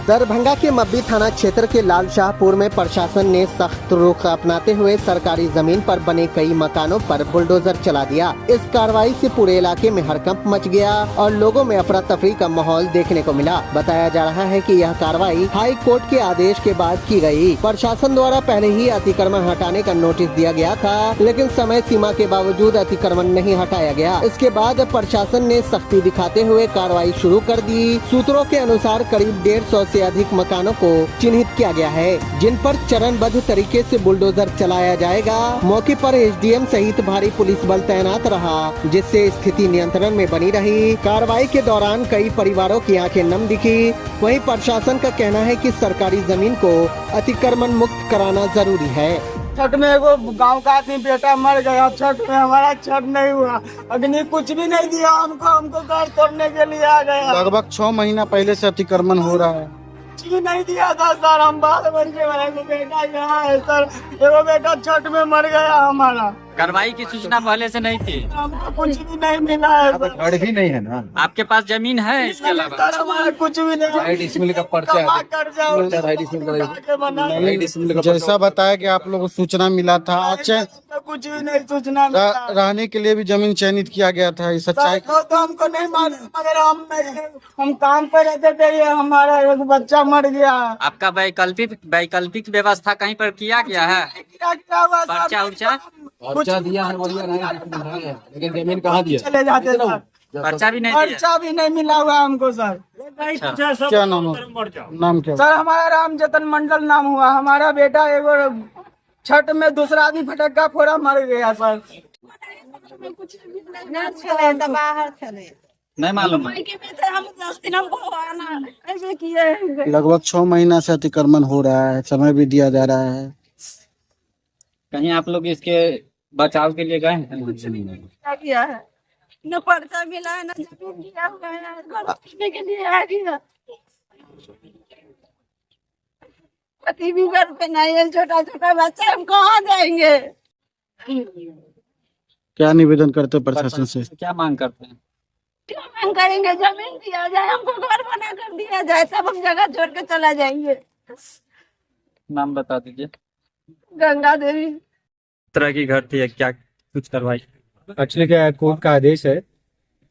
दरभंगा के मब्बी थाना क्षेत्र के लालशाहपुर में प्रशासन ने सख्त रुख अपनाते हुए सरकारी जमीन पर बने कई मकानों पर बुलडोजर चला दिया। इस कार्रवाई से पूरे इलाके में हड़कंप मच गया और लोगों में अफरा तफरी का माहौल देखने को मिला। बताया जा रहा है कि यह कार्रवाई हाई कोर्ट के आदेश के बाद की गई। प्रशासन द्वारा पहले ही अतिक्रमण हटाने का नोटिस दिया गया था, लेकिन समय सीमा के बावजूद अतिक्रमण नहीं हटाया गया। इसके बाद प्रशासन ने सख्ती दिखाते हुए कार्रवाई शुरू कर दी। सूत्रों के अनुसार करीब 150 से अधिक मकानों को चिन्हित किया गया है, जिन पर चरणबद्ध तरीके से बुलडोजर चलाया जाएगा। मौके पर एसडीएम सहित भारी पुलिस बल तैनात रहा, जिससे स्थिति नियंत्रण में बनी रही। कार्रवाई के दौरान कई परिवारों की आंखें नम दिखी। वहीं प्रशासन का कहना है कि सरकारी जमीन को अतिक्रमण मुक्त कराना जरूरी है। छठ में एगो गांव का आदमी बेटा मर गया, छठ में हमारा छठ नहीं हुआ, अग्नि कुछ भी नहीं दिया हमको घर तोड़ने के लिए आ गया। लगभग 6 महीना पहले से अतिक्रमण हो रहा है। कुछ भी नहीं दिया था सर, हम बाल बन के मेरा बेटा यहाँ है सर, एगो बेटा छठ में मर गया हमारा। कार्रवाई की सूचना पहले से नहीं थी, हमको कुछ भी नहीं मिला है सर। घर भी नहीं है ना आपके पास जमीन है? इसके अलावा सर हमारा कुछ भी नहीं। डिसमिल का पर्चा है। कर्जा जैसा बताया कि आप लोगों को सूचना मिला था, कुछ भी नहीं सूचना मिला। रहने के लिए भी जमीन चयनित किया गया था। ये सच्चाई तो हमको नहीं मालूम, मगर हम काम पे रहते थे, ये हमारा एक बच्चा मर गया। आपका वैकल्पिक व्यवस्था कहीं पर किया गया है? पर्चा उर्चा पर्चा दिया है, लेकिन जमीन कहाँ दिया? चले जाते सर, पर्चा भी नहीं दिया। पर्चा भी नहीं मिला हुआ हमको सर। क्या नाम है? नाम क्या? सर हमारा राम जतन मंडल नाम हुआ। हमारा बेटा एगो छठ में दूसरा आदमी फटक्का फोड़ा मर गया सर। बाहर चले नहीं मालूम। लगभग 6 महीना से अतिक्रमण हो रहा है, समय भी दिया जा रहा है। कहीं आप लोग इसके बचाव के लिए गए हैं? क्या किया है? न पर्चा मिला है, न जमीन दिया हुआ है, घर रखने के लिए आ गया। पति भी घर पे नहीं है, छोटा छोटा बच्चा, हम कहाँ जाएंगे? क्या निवेदन करते हैं प्रशासन से? क्या मांग करते हैं? क्या मांग करेंगे? जमीन दिया जाए, हमको घर बना कर दिया जाए, तब हम जगह छोड़ के चला जाएंगे। नाम बता दीजिए। गंगा देवी। तरह की घर थी, क्या कुछ करवाई? एक्चुअली क्या है, कोर्ट का आदेश है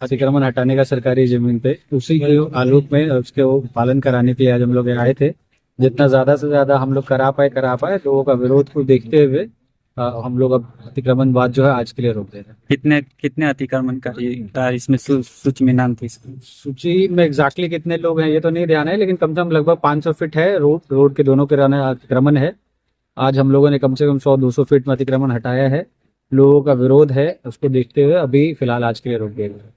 अतिक्रमण हटाने का सरकारी जमीन पे, उसी के आलोक में उसके वो पालन कराने के लिए आज हम लोग आए थे। जितना ज्यादा से ज्यादा हम लोग करा पाए लोगों का विरोध को देखते हुए हम लोग अब अतिक्रमण बाद जो है आज के लिए रोक दे रहे हैं। कितने अतिक्रमण का इसमें सूची में नाम थी? सूची में एग्जैक्टली कितने लोग हैं ये तो नहीं ध्यान है, लेकिन कम से कम लगभग 500 फीट है रोड के दोनों किनारे अतिक्रमण है। आज हम लोगों ने कम से कम 100-200 फीट में अतिक्रमण हटाया है। लोगों का विरोध है, उसको देखते हुए अभी फिलहाल आज के लिए रोक दिया गया।